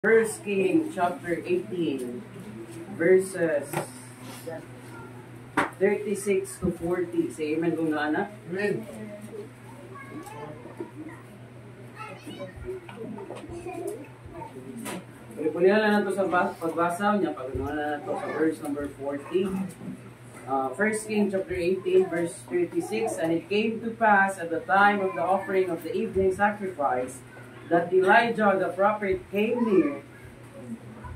First King chapter 18 verses 36 to 40. Say amen kung anak. Amen. Pagpulihan lang nato sa pagbasa niya, pagpulihan lang nato sa verse number 40. First King chapter 18 verse 36. And it came to pass at the time of the offering of the evening sacrifice that Elijah the prophet came near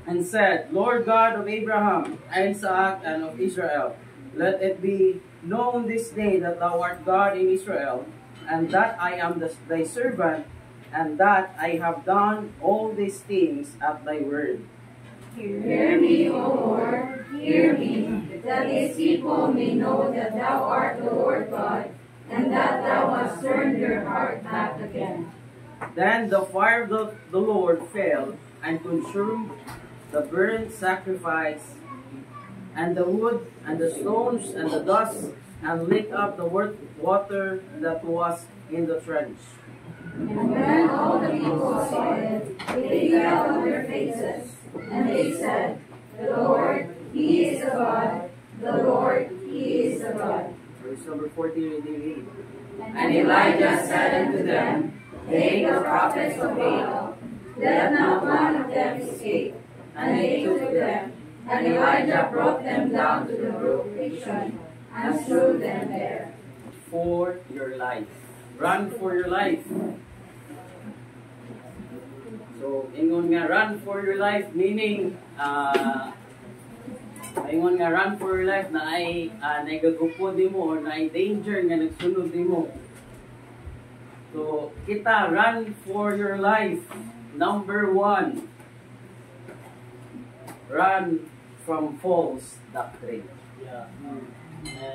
and said, Lord God of Abraham, Isaac, and of Israel, let it be known this day that thou art God in Israel, and that I am thy servant, and that I have done all these things at thy word. Hear me, O Lord, hear me, that these people may know that thou art the Lord God, and that thou hast turned their heart back again. Then the fire of the Lord fell and consumed the burnt sacrifice, and the wood, and the stones, and the dust, and lit up the water that was in the trench. And when all the people saw it, they fell on their faces, and they said, The Lord, He is a God, the Lord, He is a God. Verse number 14. And Elijah said unto them, Take the prophets of Baal, let not one of them escape. And they took them, and Elijah brought them down to the brook Kishon, and threw them there. For your life. Run for your life. So, ingon nga, run for your life, meaning, ingon nga, run for your life na ay nagagupod di mo or na ay danger nga nagsunod di mo. So, kita, run for your life. Number 1, run from false doctrine.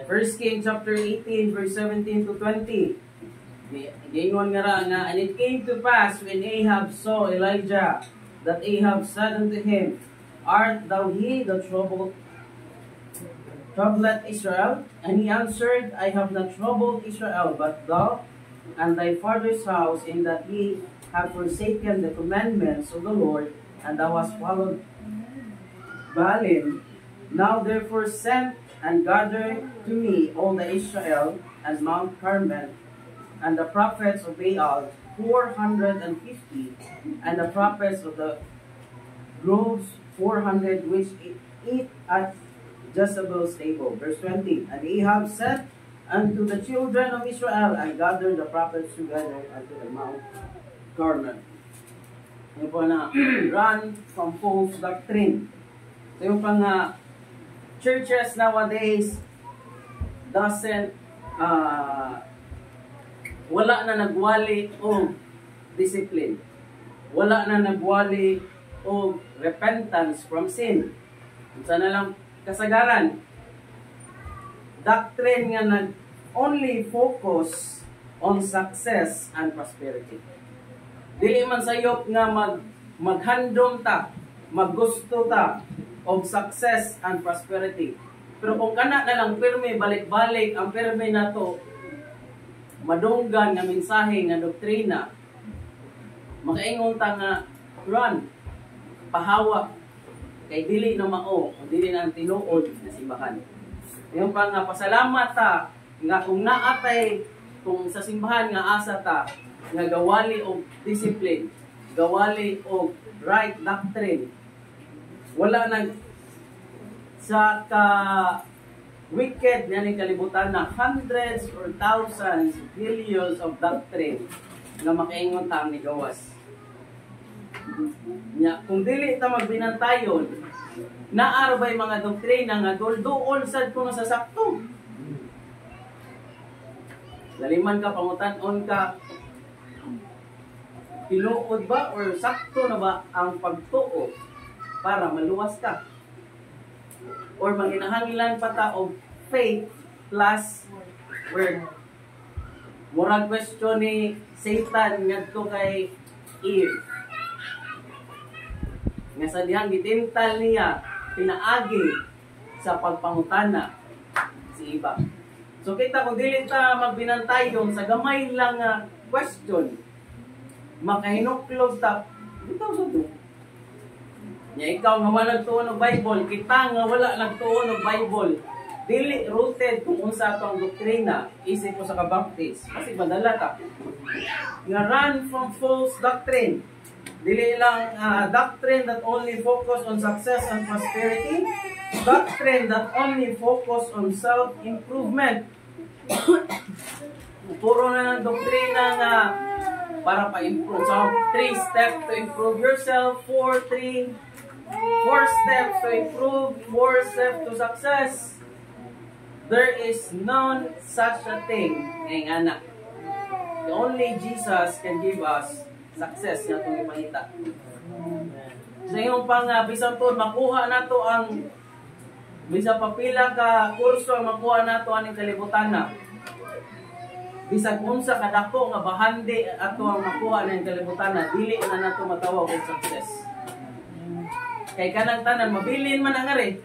First King chapter 18 verse 17 to 20. Gingon nga ra nga, and it came to pass when Ahab saw Elijah that Ahab said unto him, Art thou he that troubled Israel? And he answered, I have not troubled Israel, but thou and thy father's house, in that ye have forsaken the commandments of the Lord, and thou hast followed Baalim. Now therefore send and gather to me all the Israel and Mount Carmel, and the prophets of Baal, 450, and the prophets of the groves, 400, which eat at Jezebel's table. Verse 20. And Ahab said unto the children of Israel, and gathered the prophets together unto the Mount Carmel. Yung po na, run from false doctrine. So yung pang churches nowadays doesn't, wala na nagwali o discipline. Wala na nagwali o repentance from sin. Sana lang kasagaran. Doctrine nga nag only focus on success and prosperity. Dili man sayop nga maghandom ta, maggusto ta of success and prosperity. Pero kung kana na lang pirme balik-balik ang pirme nato madunggan nga mensahe nga doktrina, makaingon ta nga run, pahawa kay dili na mao, dili na tinuod na simbahan. Yung pa nga pasalamat ta nga kung naatay kung sa simbahan nga asa ta nga gawali og discipline, gawali og right doctrine. Wala nang sa wicked nga ni kalibutan na hundreds or thousands, billions of doctrine nga makaingon ta ni gawas. Nya kung dili ta magbinantayon, naarbay mga doktrina nga dulduol sad kuno sa sakto. Laliman ka, pangutan-on ka, tinuod ba or sakto na ba ang pagtuo para maluwas ka? Or manginahangilan pa ta og faith plus word. Murag question ni Satan ngadto kay Eve. Nga sa dihang gitintal niya, pinaagi sa pagpangutana si Eva. So kita kung dili ta magbinantayon sa gamay lang nga question, makahinuklog ta, bitaw sa to. Nya ikaw nga wala nagtuon og Bible, kita nga wala nagtuon og Bible, dili rooted kung unsa ato ang doktrina, isip ko sa kabaptist. Kasi madala ta. Nga run from false doctrine. Dili lang doctrine that only focus on success and prosperity, doctrine that only focus on self-improvement. Puro na ng doktrina nga para pa-improve. So, 3 steps to improve yourself, 4 steps to improve, 4 steps to success. There is none such a thing, anak. Only Jesus can give us success nga itong ipangita. Sa iyong bisan po, makuha na to ang bisa papila ka kurso, makuha na to ang kalibutan na. Bisag unsa kadako nga bahandi ato ang makuha ng kalibutan na, dili na nato matawag og success. Kay kanang tanan mabilin man ang ari.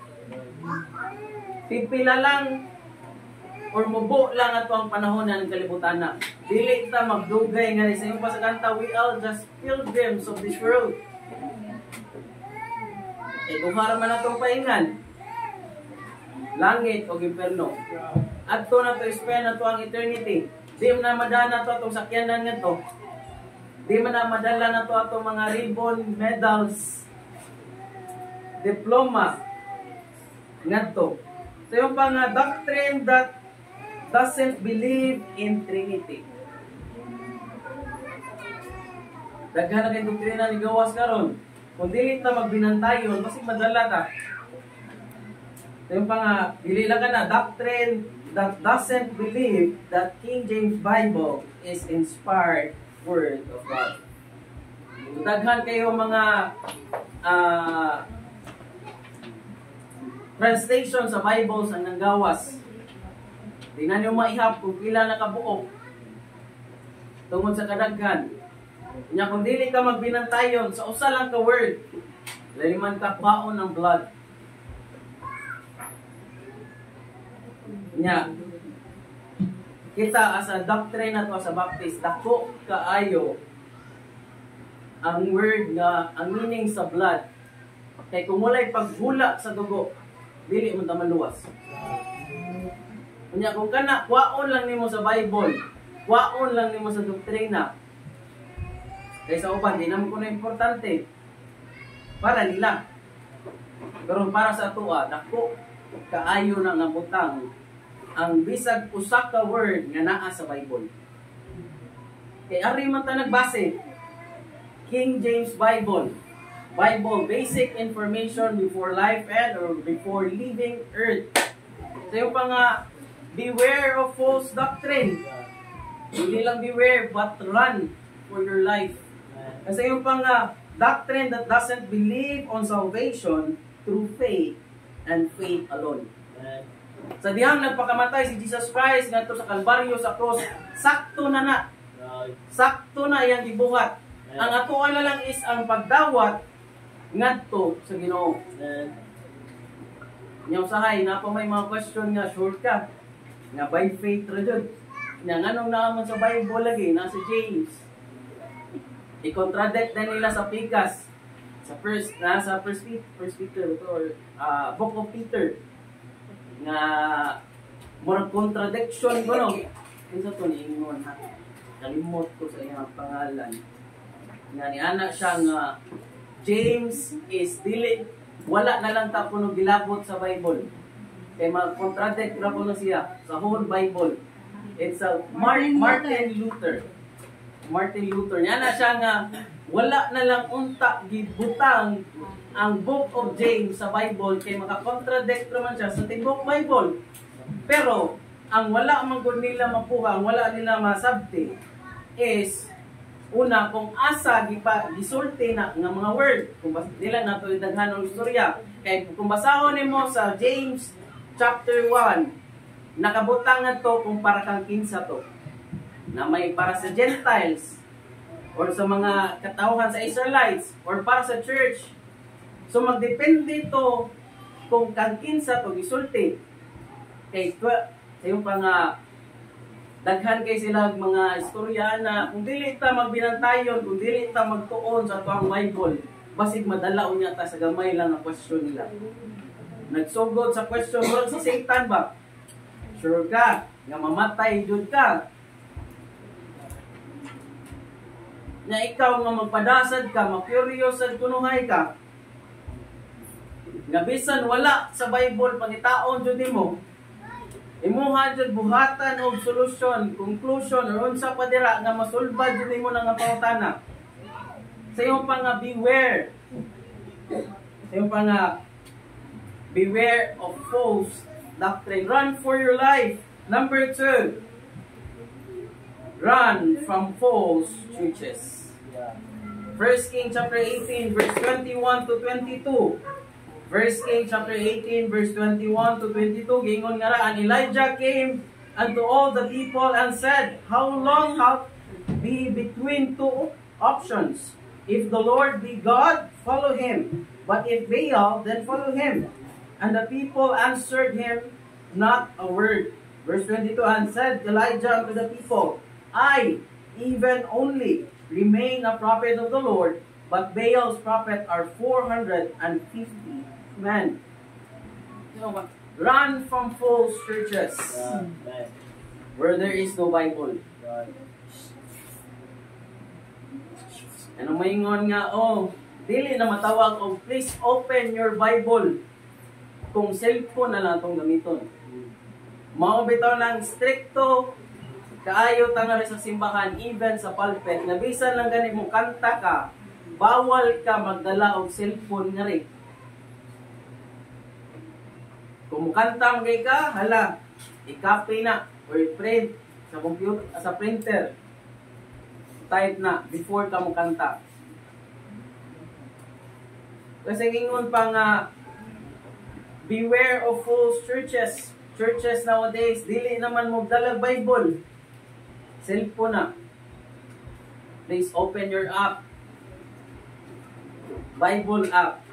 Pipila lang or mubo lang ato ang panahon ng kalibutan na. Dili ta magdugay nga sa iyong pasaganta, we all just pilgrims of this world. Duhara man atong paingan. Langit o impierno. Adto na to spend ato ang eternity. Di man na madala to atong sakyanan nga to. Di man na madala na to atong mga ribbon, medals, diploma nga to. So yung doctrine that doesn't believe in Trinity. Daghan na kay doktrina ni gawas karon. Kung dili ta magbinantayon, kasi madala ta. So yung dili lang ka na doctrine that doesn't believe that King James Bible is inspired Word of God. Daghan kayo mga translation sa Bibles ang nanggawas. Di na nyo maihap kung pila na kabuok tungod sa kadaghan. Nya kung dili ka magbinantayon sa usa lang ka word, laliman ka baon ng blood. Nya kita as a doctrine nato sa Baptist, dako kaayo ang word nga ang meaning sa blood. Kay kung walay paghula sa dugo, dili mo ta maluwas. Nya kung kana kwaon lang nimo sa Bible, kwaon lang nimo sa doktrina, kay sa uban di naman kuno importante para nila. Pero para sa tuwa, dako kaayo na nga butang ang bisag usa ka word nga naa sa Bible. Kay ari man ta nagbase, King James Bible, basic information before life and or before leaving earth. So yung beware of false doctrine. Hindi lang beware, but run for your life. Kasi yung doctrine that doesn't believe on salvation through faith and faith alone. Sa dihang nagpakamatay si Jesus Christ ngadto sa Kalbaryo sa cross, sakto na. Sakto na iyang gibuhat. Ang atuan na lang is ang pagdawat ngadto sa Ginoo. Nya usahay na pa may mga question nga sure ka nga by faith ra jud. Nya nganong naaman sa Bible lagi nasa James. I-contradict na nila sa Pikas. Sa first Peter or Book of Peter. Nga murag contradiction ko no. Kinsa to ni ingon ha. Kalimot ko sa iyang pangalan. Nga ni anak siya nga James is dili wala na lang ta kuno gilabot sa Bible. Kay mag-contradict ra kuno siya sa whole Bible. It's a Martin Luther. Niya na siya nga wala na lang unta gibutang ang Book of James sa Bible kay maka-contradict naman siya sa tibok Bible. Pero ang wala man gud nila mapuha, ang wala nila masabti is una kung asa gisulti na nga mga word. Kung nila nato idaghanong istorya. Kay kung basahon nimo sa James chapter 1, nakabutang nga to kung para kang kinsa to. Na may para sa Gentiles or sa mga katauhan sa Israelites or para sa church. So magdepende to kung kang kinsa to gisulti. Kay sa yung daghan kay sila mga istorya na kung dili ta magbinantayon, kung dili ta magtuon sa tuang Bible, Basig madala unya ta sa gamay lang ang question nila. Nagsugod sa question murag si Satan ba? Sure ka nga mamatay jud ka? Na ikaw nga magpadasad ka, ma-curious sad kunuhay ka. Nga bisan wala sa Bible pangitaon jud nimo. Imuha jud buhatan og solusyon, conclusion or unsa pa dira nga masulbad jud nimo nga pangutana. Sa iyong pa nga beware. Sa iyong pa nga beware of false doctrine. Run for your life. Number 2. Run from false churches. 1 Kings chapter 18 verse 21 to 22. 1 Kings chapter 18 verse 21 to 22. Gingon nga ra, and Elijah came unto all the people and said, How long halt be between two options? If the Lord be God, follow him. But if Baal, then follow him. And the people answered him not a word. Verse 22, and said Elijah unto the people, I, even only, remain a prophet of the Lord, but Baal's prophet are 450 men. Run from false churches where there is no Bible. Ano maingon nga, dili na matawag o please open your Bible. Kung cellphone na lang itong gamiton. Mao bitaw lang stricto kaayo tanga sa simbahan, even sa pulpit, na bisan lang gani mo kanta ka, bawal ka magdala og cellphone nga rin. Kung mukanta magay ka, hala, i-copy na or i-print sa computer, sa printer. Type na before ka mukanta. Kasi ingon pa nga, beware of false churches. Churches nowadays, dili naman mo dalag Bible. Cellphone na. Please open your app. Bible app.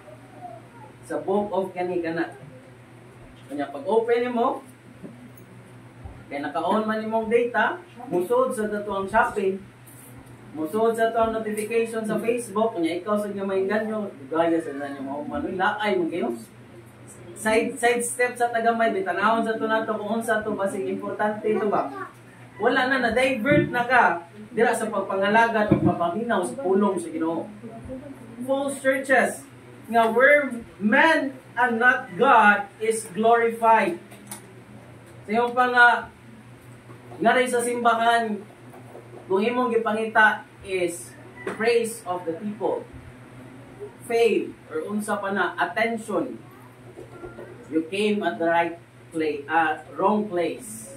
Sa Book of Kanikana. Kanya pag open mo, kaya naka-on man imong data, musod sa datuang shopping, musod sa datuang notification sa Facebook, kanya ikaw sa nga may ganyo, gaya sa nanyo mo, manoy laay mo kayo. Side step sa tagamay, bitanahon sa ito na ito, kung unsa ito, basig importante ito ba? Wala na, na-divert na ka, dira sa pagpangalaga o papaminaw sa pulong sa Ginoo. False churches, nga where man and not God is glorified. Sa iyong pa nga rin sa simbahan, kung imong gipangita is praise of the people, fame, or unsa pa na, attention. You came at the right place, wrong place.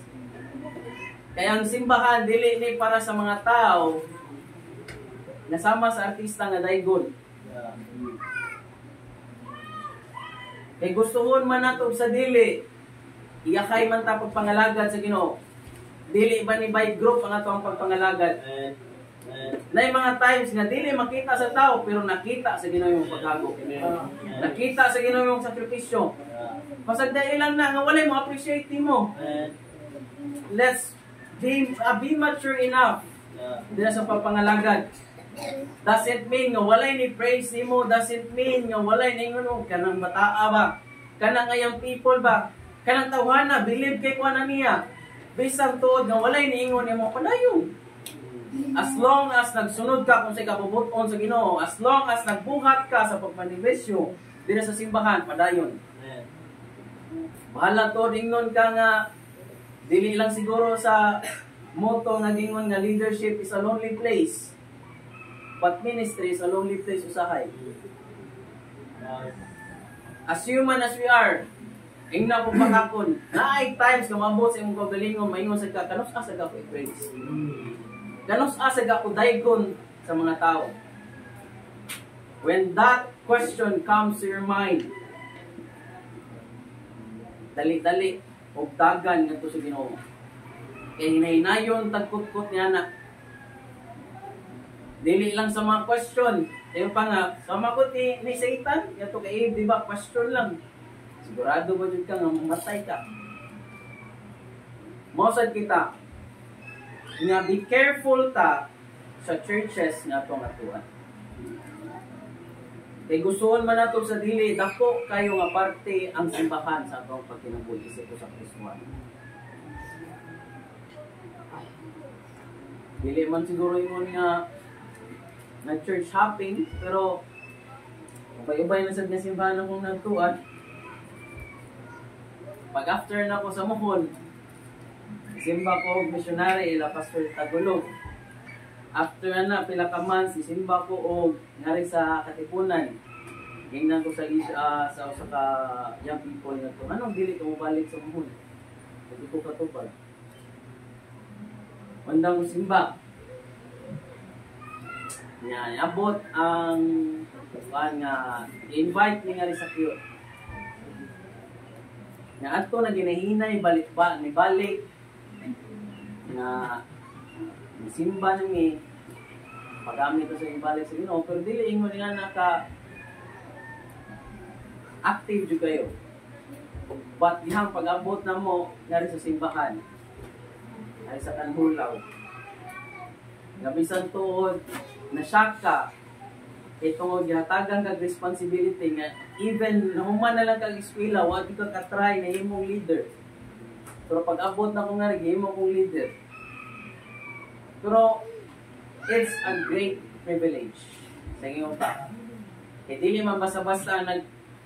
Kaya ang simbahan, dili ni para sa mga tao nasama sa artista nga daygon. Kay gustuhon man nato sa dili, iyakay man ta pagpangalagad sa Ginoo. Dili ba ni by group ang atong pagpangalagad? Nay mga times nga dili makita sa tao pero nakita sa Ginoo yung paghago. Nakita sa Ginoo yung sakripisyo. Pasagday lang na nga walay mo appreciate mo. Let's be mature enough dila sa pagpangalagad. Doesn't mean nga walay ni praise nimo, doesn't mean nga walay ni ngono kanang bataa ba, kanang ayang people ba, kanang tawhana believe kay kuana niya. Bisan tuod nga walay ni ingon nimo padayon. As long as nagsunod ka kung sa kabubuton sa Ginoo, as long as nagbuhat ka sa pagmanifesyo dira sa simbahan, padayon. Bahala to ingon ka nga dili lang siguro sa motto nga gingon nga leadership is a lonely place. But ministry is a lonely place usahay. As human as we are, ingna po pakakon, naay times nga mabot sa imong kagalingon, maingon sa ka, kanos asa ka po praise. Kanos asa ka po daykon sa mga tao. When that question comes to your mind, dali-dali, o dagan nga to sa Ginoo. Kaya hinahinayon, tagkut-kut niya na. Dili lang sa mga question. Yung pa nga, sama ko ni Satan, yato kay di ba, question lang. Sigurado ba dyan ka nga mamatay ka? Mausad kita, nga be careful ta sa churches nga itong atuan. Kay gustuon man nato sa dili dako kayo nga parte ang simbahan sa atong pagkinabuhi sa Kristohan. Dili man siguro ingon nga na church hopping, pero ubay-ubay na sad nga simbahan akong nagtuad. Pag after na ko sa Mohon, simba ko og missionary ila Pastor Tagulog. After na pila ka months, simba ko og ngari sa Katipunan. Gingnan ko sa sa usa ka young people nga to. Anong dili ko mobalik sa Mohon? Hindi ko katubag. Mandang simba. Yan, abot ang nga invite ni nga sa Kiyot. Nga ato na ginahinay balik ba ni balik na simba nami pagamit sa imbalik sa Ginoo, pero dili ingon nga naka active jud kayo. But dihang pag-abot na mo ngari sa simbahan ay sa kanhulaw. Gabisan tuod na shock ka itong gihatagan kag responsibility nga even nahuman na lang kag eskwela wa gyud ka try na himong leader. Pero pag-abot na ko nga himo kong leader. Pero it's a great privilege sa inyong ta. Kaya dili man basta-basta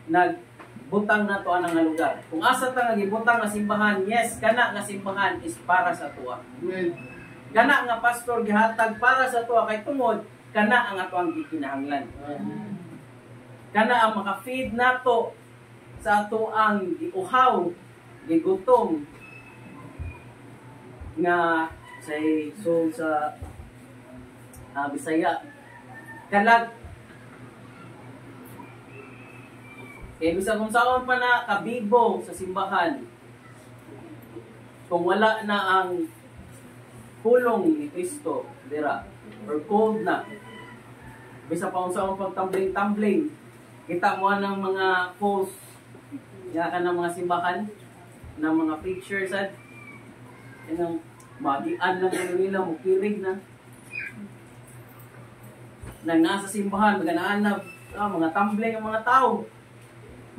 nagbutang na to anang lugar. Kung asa ta nga gibutang nga simbahan, yes, kana nga simbahan is para sa tuwa. Kana nga pastor gihatag para sa tuwa kay tungod kana ang ato ang gikinahanglan. Kana ang maka-feed nato sa ato ang giuhaw, gigutom nga say so sa Bisaya kalag bisa kung saan pa na kabibo sa simbahan kung wala na ang pulong ni Kristo dira or cold na bisa pa kung saan pag tumbling kita mo ng mga post nga ka ng mga simbahan ng mga pictures at inang magian lang nila mukirig na nang nasa simbahan, maganaan na mga tumbling ang mga tao.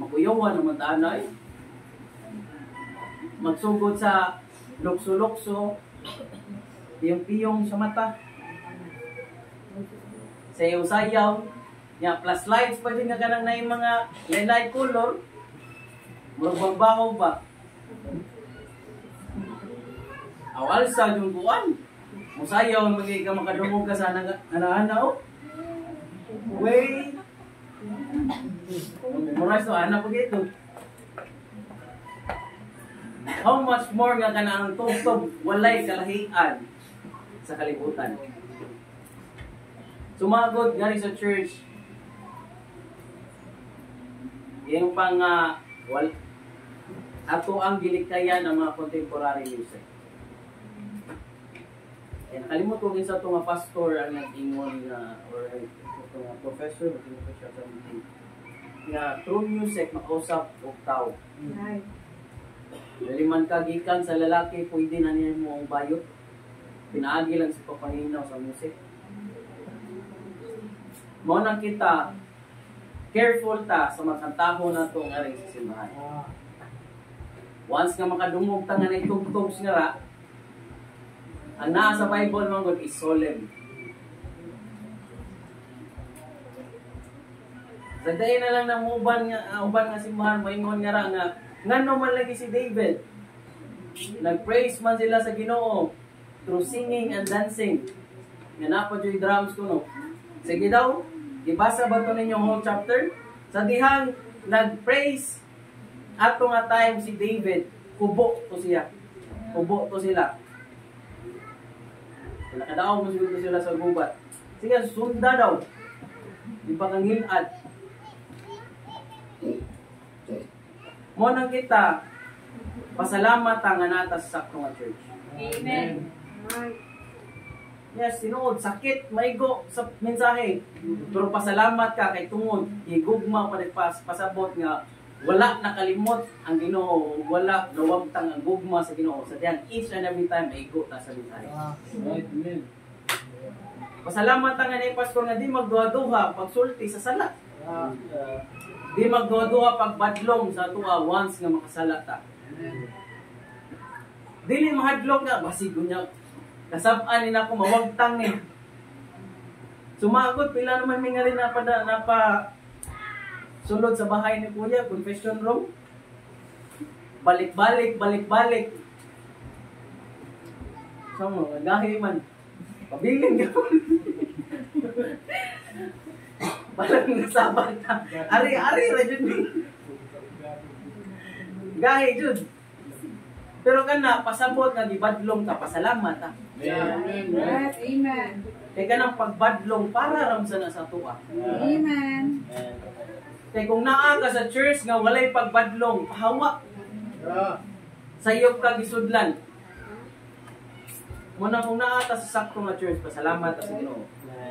Makuyawan ang mga tanay. Magsugod sa lukso-lukso, piyong-piyong sa mata. Sayaw-sayaw. Plus lights pa din nga ganang na yung mga light color. Magbabaho ba? Awal sa yung buwan. Musayaw, magiging ka makadungog ka sa ana-ana. Wait. Memorize to anak ko dito. How much more nga ka na ang tugtog walay kalahian sa kalibutan. Sumagod gani sa church. Yung pang ato ang gilikaya ng mga contemporary music. And kalimot ko sa ito nga pastor ang nag-ingon na or ito nga professor nag-ingon ko siya sa meeting nga true music makausap og tao. Dali man kagikan sa lalaki pwede na niya mo ang bayot. Pinaagi lang sa papahinaw sa music. Mo nang kita careful ta sa magkantaho na ito nga rin sa simbahan. Once nga makadungog ta nga na itugtog nga ra, ang naa sa Bible man gud is solemn. Sa day na lang ng uban nga simbahan moingon nga ra nga ngano man lagi si David. Nag-praise man sila sa Ginoo through singing and dancing. Nga napad yung drums ko no. Sige daw, ibasa ba to ninyong whole chapter? Sa dihang nag-praise ato nga time si David, kubo to siya. Kubo to sila. Nakadaog mo sila sa gubat. Sige, sunda daw. Di pa kang hilad. Mo nang kita, pasalamat ang anata sa sakto nga church. Amen. Yes, sinuod, sakit, maigo sa mensahe. Pero pasalamat ka kay tungod, higugma pa rin pasabot nga wala nakalimot ang Ginoo, wala nawagtang ang gugma sa Ginoo. Sa diyan each and every time maigo ta sa mensahe. Amen. Pasalamat ang ni pastor nga di magduha-duha pagsulti sa sala. Di magduwa pagbadlong sa tuwa once nga makasala ta. Dili mahadlok nga basig niya. Kasab-an ni nako mawagtang ni. Sumagot pila naman mi nga rin napa sulod sa bahay ni Kuya, confession room. Balik-balik. So mo gahi man. Pabiling gyud. Balang nasabat na. Ari ra jud ni. Gahi jud. Pero kana pasabot nga gibadlong ka, pasalamat ta. Yes, amen. Kay kanang pagbadlong para ram sa tuwa. Amen. Kay kung naa ka sa church nga walay pagbadlong, pahawa. Sayop ka gisudlan. Muna kung naa ka sa sakto nga church, pasalamat ta sa Ginoo.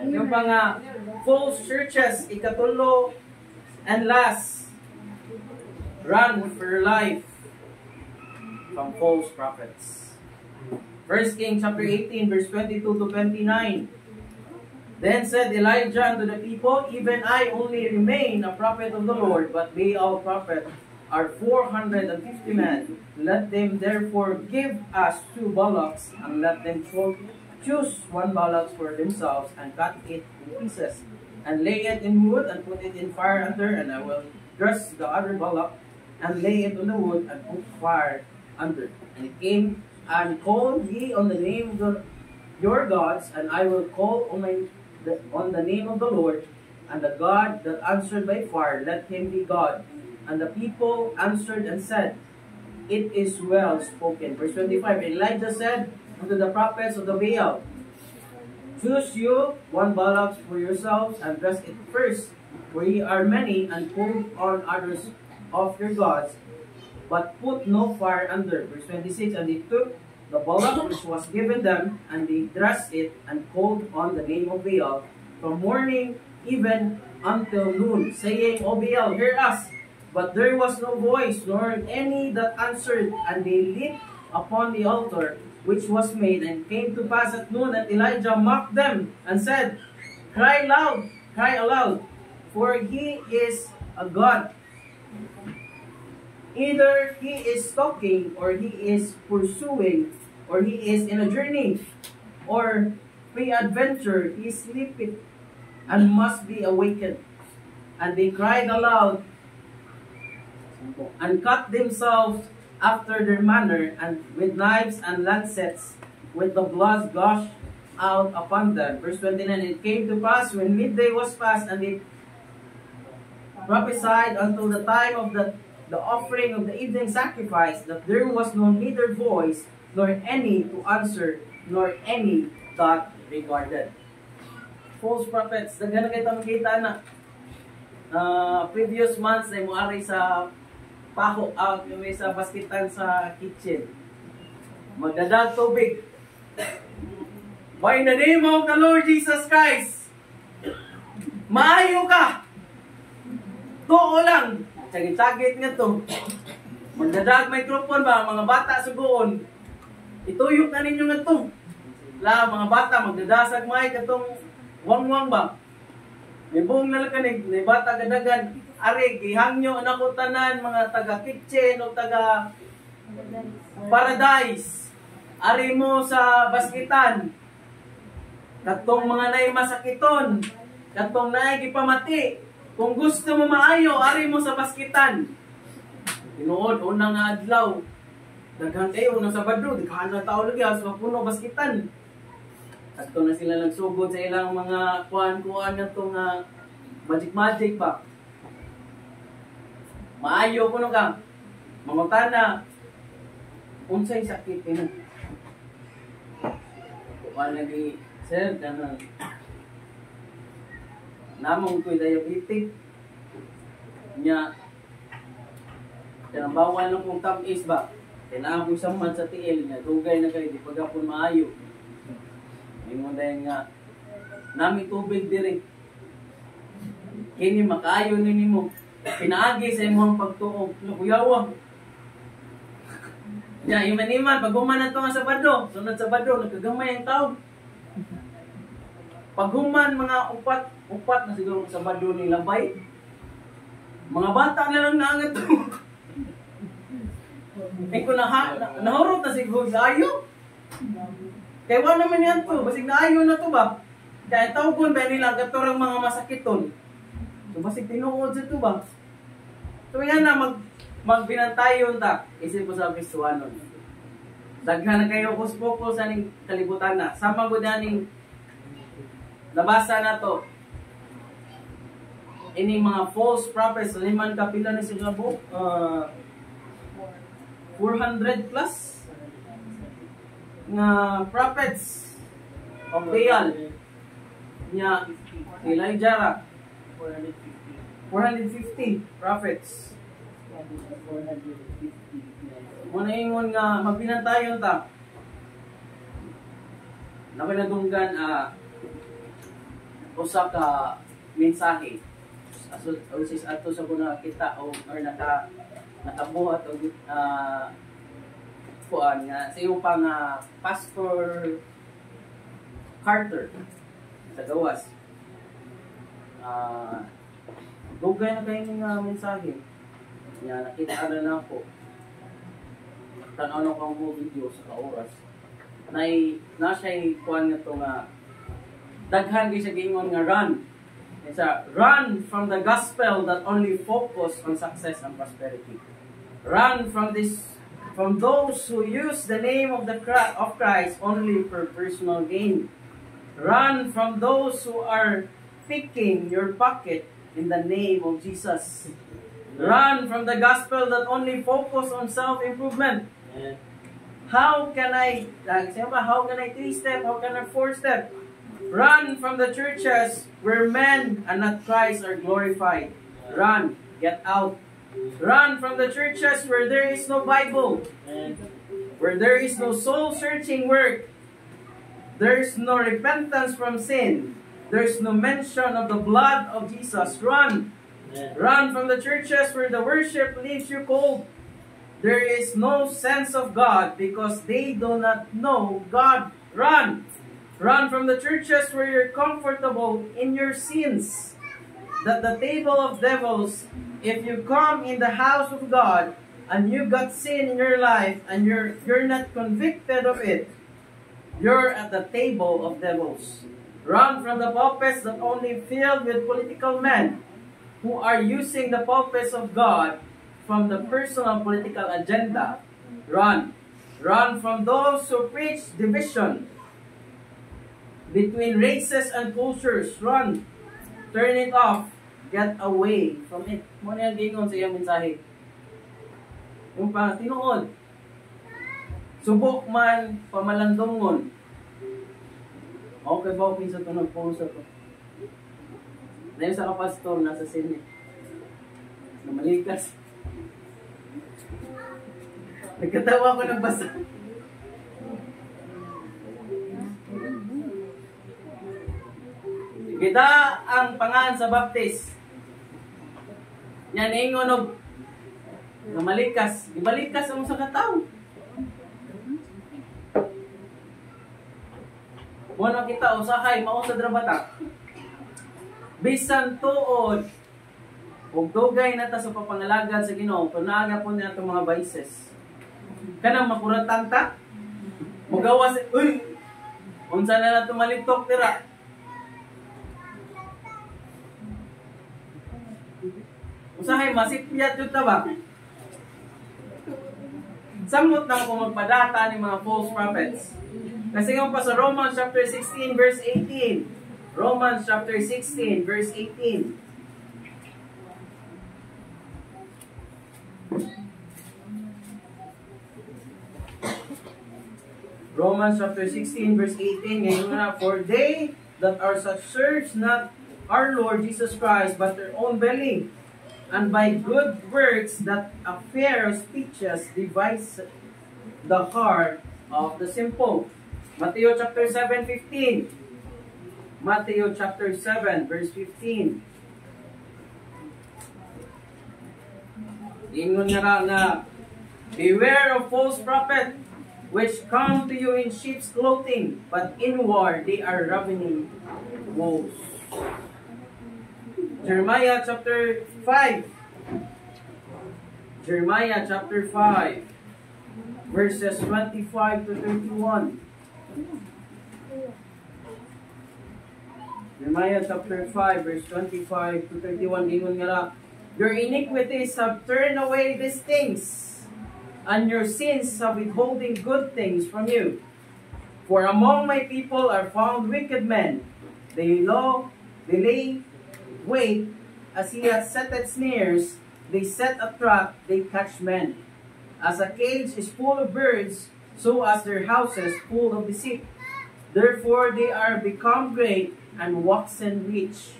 Yung pa nga false churches, ikatulo and last, run for your life from false prophets. 1 Kings chapter 18 verse 22 to 29. Then said Elijah unto the people, even I only remain a prophet of the Lord, but Baal prophet are 450 men. Let them therefore give us 2 bullocks, and let them choose 1 bullock for themselves, and cut it in pieces, and lay it in wood, and put it in fire under, and I will dress the other bullock, and lay it on the wood, and put fire under. And it came, and call ye on the name of your gods, and I will call on the name of the Lord, and the God that answered by fire, let him be God. And the people answered and said, it is well spoken. Verse 25, Elijah said unto the prophets of the Baal, choose you 1 bullock for yourselves, and dress it first, for ye are many, and put on others of your gods, but put no fire under. Verse 26, and they took the bullock which was given them, and they dressed it, and called on the name of Baal from morning even until noon, saying, O Baal, hear us. But there was no voice, nor any that answered, and they lit upon the altar which was made. And came to pass at noon that Elijah mocked them, and said, cry aloud, for he is a god. Either he is talking, or he is pursuing, or he is in a journey, or peradventure he sleepeth, and must be awakened. And they cried aloud, and cut themselves after their manner, and with knives and lancets, with the blood gushed out upon them. Verse 29, it came to pass when midday was past, and they prophesied until the time of the offering of the evening sacrifice, that there was no neither voice, nor any to answer, nor any that regarded. False prophets, daghan na kita makita na previous months ay muari sa paho out may sa basketan sa kitchen. Magdadag tubig. By the name of the Lord Jesus Christ, maayo ka. Tuo lang. Sagit-sagit nga to. Magdadag microphone ba, mga bata sugoon. Ituyok na ninyo nga to. Mga bata, magdadasag mic atong wang-wang ba. May buong nalakanig, may bata gadagan. Ari, gihangyo na ko tanan, mga taga-kitchen o taga-paradise. Ari mo sa basketan. Katong mga naay masakiton. Katong naay gipamati. Kung gusto mo maayo, ari mo sa basketan. Tinuod, unang nga adlaw. Daghan kayo, unang Sabado, daghan na tao lagi, sa puno basketan. Ato na sila nagsugod sa ilang mga kuan-kuan na itong magic-magic pa. Maayo ko no ka. Mangutana. Unsay sakit mo? Kuan lagi, sir, kanang namong ko'y diabetic. Nya, kanang bawal ng kong tamis ba? Kailangan ko isang man sa tiil niya. Dugay na kayo, di pagkapon maayo. Ingon dahil nga, nami tubig diri. Kini makayo nini mo. Pinaagi sa imong pagtuog. Lukuyawa. Ya, iman-iman, pag human na ito nga Sabado, sunod Sabado, nagkagamay ang tao. Pag human, mga upat na siguro Sabado ni Labay, Mga bata na lang naangat to. Eh kung nahurot na siguro sa ayo. Kaya wala naman yan to. Basig na ayo na to ba? Kaya tawgon ba nila katurang mga masakiton. So basig tinuod sa to ba? So nga na magbinantayon ta. Isip ko sa Kristuhanon. Daghan na kayo kuspo sa ning kalibutan na. Sama ko ning nabasa na to. Ini mga false prophets, liman kapila ni sila po, 400 plus nga prophets of Baal nya Elijah ra 450 prophets. Muna ingon nga magbinantayon ta. Napanadunggan usa ka mensahe ato sa kuna kita o nakabuhat o kuan nga sa iyong pang Pastor Carter sa gawas. Dugay na kayo ng mensahe nga nakita na ako. Tanaw na ko ang video sa oras. Na siya kuan nga to nga daghan gyud siya gingon nga run. It's a run from the gospel that only focus on success and prosperity. Run from those who use the name of Christ only for personal gain. Run from those who are picking your pocket in the name of Jesus. Run from the gospel that only focus on self-improvement. How can I 3-step? How can I 4-step? Run from the churches where men and not Christ are glorified. Run. Get out. Run from the churches where there is no Bible. Where there is no soul-searching work. There is no repentance from sin. There is no mention of the blood of Jesus. Run. Run from the churches where the worship leaves you cold. There is no sense of God because they do not know God. Run. Run from the churches where you're comfortable in your sins. That the table of devils, if you come in the house of God and you got sin in your life and you're not convicted of it, you're at the table of devils. Run from the pulpits that only filled with political men who are using the pulpits of God from the personal political agenda. Run. Run from those who preach division between races and cultures. Run. Turn it off. Get away from it. Muna yung gingon sa iyang mensahe. Yung pang tinuod. Subok man, pamalandongon. Okay ba kung sa tunog po sa to? Dahil sa kapastor, nasa sine. Namalikas. Nagkatawa ko ng basa. Kita ang pangan sa baptist. Yan ingon og namalikas. Ibalikas ang sa kataw. Muna kita usahay mao sa drabata. Bisan tuod ug dugay na ta sa papangalagad sa Ginoo, tunaga po niya itong mga vices. Kanang makuratan ta. Mugawas, uy! Unsa na nato malitok tira. Usahay masipyat jud ta ba? Samot na ko magpadata ni mga false prophets. Kasi nga pa sa Romans chapter 16 verse 18. Romans chapter 16 verse 18. Romans chapter 16 verse 18 ngayon na, for they that are such serve not our Lord Jesus Christ but their own belly, and by good works that a fair speeches devise the heart of the simple. Matthew chapter 7:15. Matthew chapter 7 verse 15. Ingon nga beware of false prophet, which come to you in sheep's clothing, but inward they are ravening wolves. Jeremiah chapter 5 Jeremiah chapter 5, verses 25 to 31. Jeremiah chapter 5, verse 25 to 31. Ingon nga na, your iniquities have turned away these things, and your sins have withholding good things from you. For among my people are found wicked men. They lay wait, as he has set snares, they set a trap, they catch men. As a cage is full of birds, so as their houses full of deceit. Therefore they are become great and waxen rich.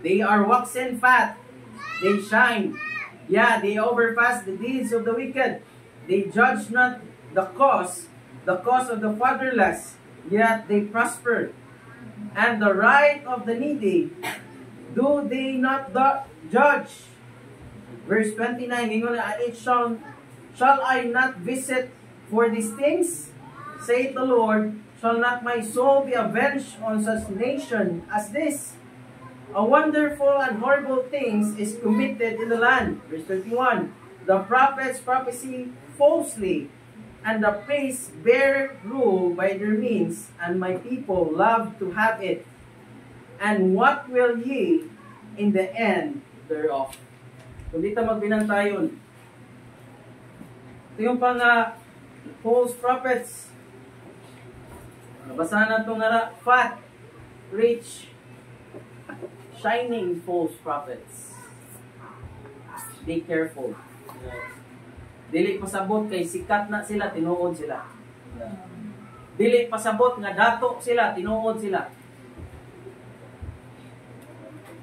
They are waxen fat, they shine. Yeah, they overpass the deeds of the wicked. They judge not the cause of the fatherless, yet they prosper. And the right of the needy do they not judge. Verse 29, shall I not visit for these things? Saith the Lord, shall not my soul be avenged on such nation as this? A wonderful and horrible things is committed in the land. Verse 31, the prophets prophesy falsely, and the priests bear rule by their means, and my people love to have it. And what will ye in the end thereof? Kung dito magbinantayon, ito yung false prophets. Nabasa na itong fat, rich, shining false prophets. Be careful. Dili pasabot kay sikat na sila, tinuod sila. Dili pasabot nga dato sila, tinuod sila.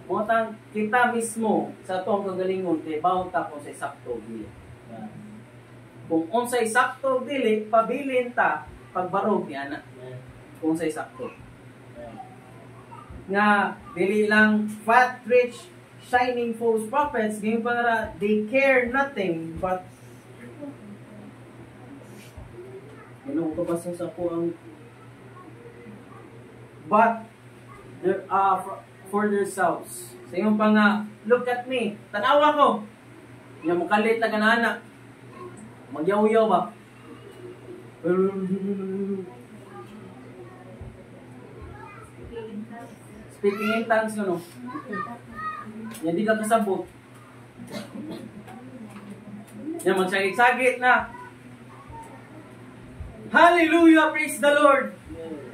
Motang kita mismo sa atong kagalingon kay bawon ta kung sa sakto dili. Kung unsay sakto dili, pabilin ta pagbarog ni ana. Kung unsay sakto. Nga dili lang fat, rich, shining false prophets, ngayon pa nga they care nothing but ano ko basa sa po ang but for themselves. Sa iyong pa nga, look at me, tanawa ko. Nga mukalit na ganana. Magyaw-yaw ba? Speaking in tongues, no? Yan di ka kasabot. Yan, magsagit-sagit na. Hallelujah! Praise the Lord!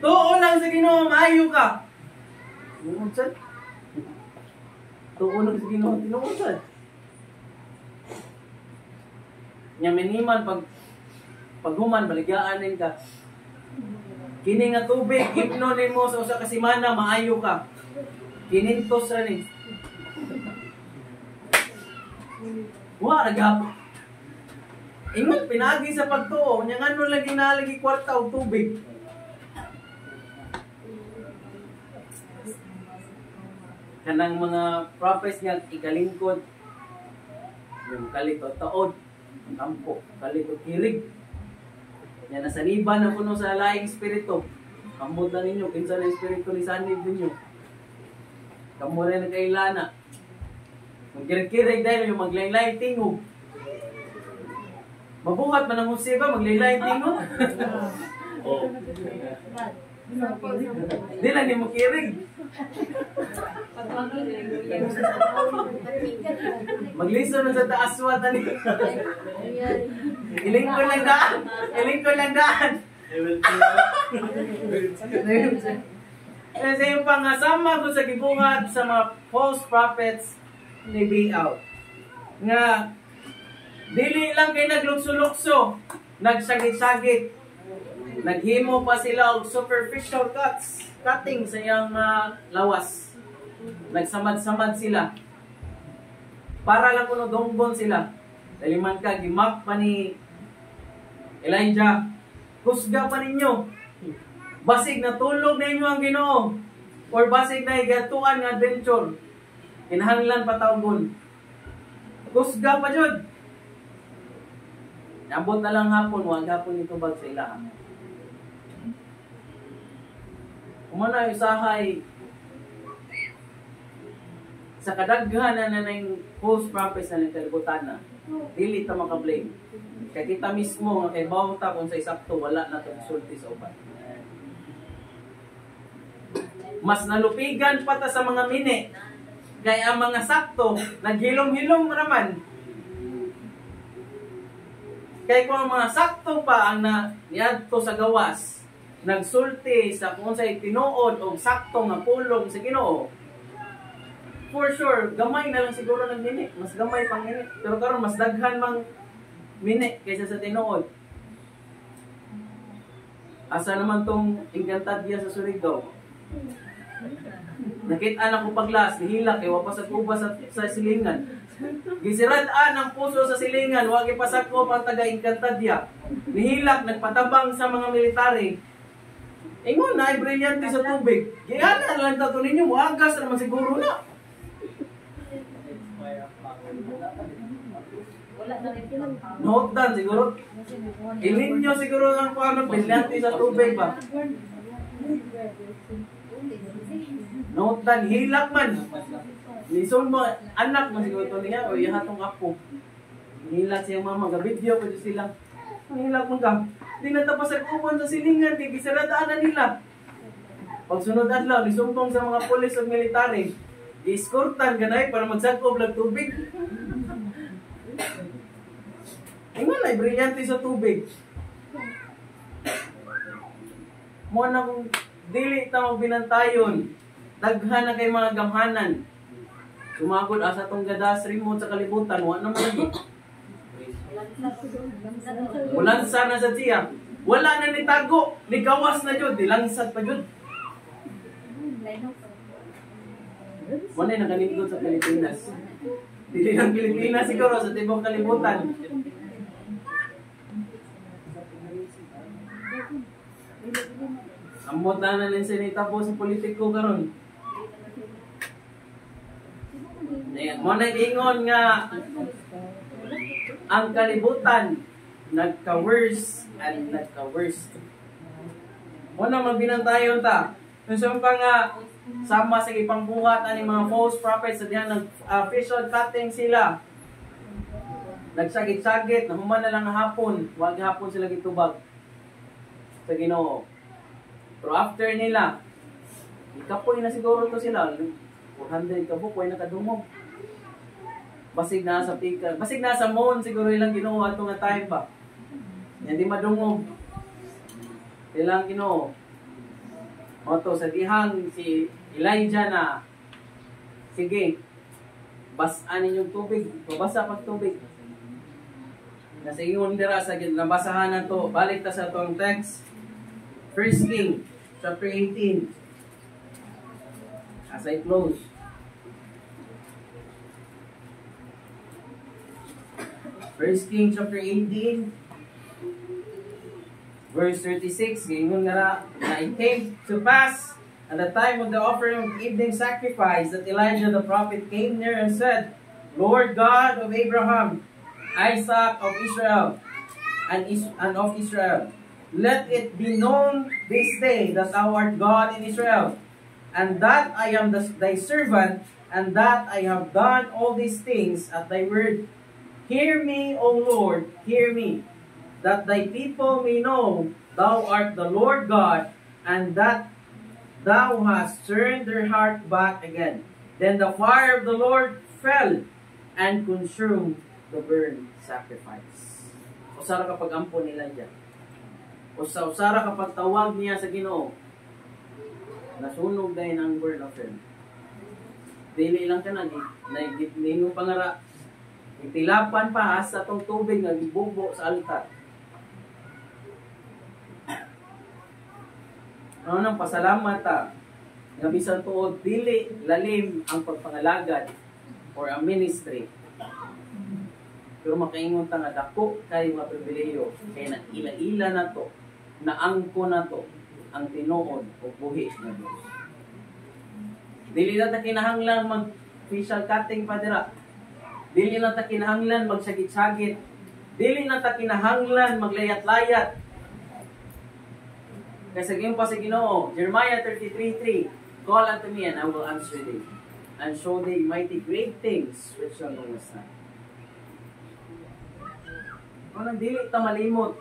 Tuon lang sa Ginoo, maayo ka! Tinuod tuon lang sa Ginoo, tinuod sad. Nya miniman paghuman baligyanin ka. Kini nga tubig gipno nimo sa usa ka semana maayo ka. Kinintos ra ni. Wa ragap. Ingon pinagi sa pagtuo, nya ngano lagi nalagi kwarta og tubig. Kanang mga prophets nga ikalingkod, yung kalito taod, tampo, kalito kirig. Yan nasaniban na puno sa laing espiritu. Kamot na ninyo, kinsa na espiritu ni sanib ninyo. Kamu rin nagkailana. Kung kirig-kirig dahil yung maglaylay tingog. Mabuhat man ang musiba, maglaylay tingog. Di lang ni mo kirig. Magliso na sa taas wata ni. Iling ko lang daan. Iling ko lang daan. Kasi yung pangasama ko sa gibungat sa mga false prophets ni Bial. Nga, dili lang kay naglukso-lukso, nagsagit-sagit. Naghimo pa sila og superficial cutting sa iyang lawas. Nagsamad-samad sila. Para lang kuno donggon sila. Dali man ka gimak pa ni Elijah. Husga pa ninyo. Basig na tulog na inyo ang Ginoo. Or basig na igatuan nga adventure. Kinahanglan pa taon. Husga pa jud. Abot na lang hapon, wag hapon ito bag sa ilaha. Kumana usahay sa kadaghan na ng false prophets na nagkalibutan na, dili ta makablame. Kaya kita mismo nga kay bawta kung sa isakto wala na itong sulti sa uban. Mas nalupigan pa ta sa mga mini. Kaya ang mga sakto, naghilom-hilom naman. Kaya kung ang mga sakto pa ang niadto sa gawas, nagsulti sa kung sa'y tinuod o sakto nga pulong sa Ginoo, for sure, gamay na lang siguro ng mini. Mas gamay pang mini. Pero karon mas daghan mang mini kaysa sa tinuod. Asa naman tong Encantadilla sa Surigao? Nakita na ko paglas, nihilak, ewa pa sa kuba sa silingan. Gisirad-an ang puso sa silingan, wag ipasakop ang taga Encantadilla. Nihilak, nagpatabang sa mga military. Ingon na, ay brilyante sa tubig. Giyana lang tato ninyo, muagas naman siguro na. Notan siguro. Ilinyo siguro ang paano, brilyante sa tubig ba? Notan, hilak man. Lison mo, anak mo siguro ito niya, o ihatong apo. Hilak siya mama, gabidyo ko sila. Hilak mo ka. Di natapas sa kupon sa silingan, di gisaradaan na nila. Pagsunod adlaw, nisumpong sa mga pulis at military. I-escortan ganay para magsagkob ng tubig. Ingon na, brilyante sa tubig. Mo na kung dili ta magbinantayon, daghan na kay mga gamhanan. Sumagod asa tong gadas remote sa kalibutan, wa na man. Walang sana sa siya. Wala na ni tago, ni gawas na jud, dilangsat pa jud. Wala na kanindot sa Pilipinas. Dili lang Pilipinas siguro sa tibok kalibutan. Amot na ng senita po sa politiko karon. Mo na ingon nga ang kalibutan nagka-worse and nagka-worse. Mo na magbinantayon ta. Kung pa nga sama sa ipangbuhat ani mga false prophets sa diyan nag-official cutting sila. Nagsagit-sagit, nahuman na lang hapon, wag hapon sila gitubag sa Ginoo. Pero after nila, ikapoy na siguro to sila. 400 kabukoy na kadungog. Basig na sa pika. Basig na sa moon siguro ilang Ginoo ato nga time ba. Hindi madungog. Ilang Ginoo. Oto sa dihang si Elijah na sige, basan ninyong tubig. Babasa pag tubig. Nasa ingon dira sa nabasahan na to. Balik ta sa tong text. 1 King chapter 18. As I close. First King chapter 18 verse 36. Gingon nga na it came to pass at the time of the offering of evening sacrifice that Elijah the prophet came near and said, Lord God of Abraham, Isaac of Israel, and of Israel, let it be known this day that thou art God in Israel, and that I am thy servant, and that I have done all these things at thy word. Hear me, O Lord, hear me, that thy people may know thou art the Lord God, and that thou hast turned their heart back again. Then the fire of the Lord fell and consumed the burnt sacrifice. Usara kapag ampo nila dyan. Usara kapag tawag niya sa Ginoo, nasunog dahil ang burnt offering. Dili lang ka na, ninong pangara, itilapan pa sa tong tubig nga gibubo sa altar. Ano nang pasalamat ta, nga bisan tuod dili lalim ang pagpangalagad or ang ministry. Pero makaingon ta nga dako kay mga pribilehiyo kay na ila-ila na to, naangko na to ang tinuod o buhi nga Dios. Dili na ta kinahanglan mag facial cutting pa dira. Dili na ta kinahanglan magsagit-sagit. Dili na ta kinahanglan maglayat-layat. Kasi sa pa sa Ginoo, Jeremiah 33:3, call unto me and I will answer thee. and show thee mighty great things which thou knowest not. Anong dili ta malimot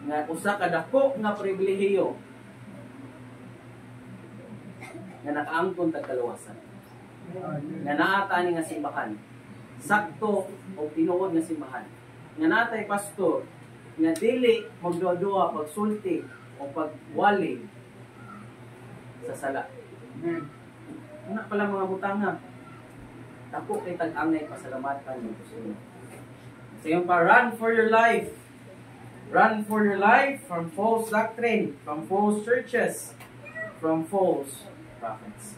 nga usa ka dako nga pribilehiyo nga nakaangkon tag kaluwasan. Nga naa ta ni nga simbahan. Sakto o tinuod nga simbahan. Nga natay pastor nga dili magduwa-duwa pagsulti o pagwali sa sala. Una pala mga butanga. Dako kay tag-angay pasalamatan mo sa inyo. So yung pa, run for your life. Run for your life from false doctrine, from false churches, from false prophets.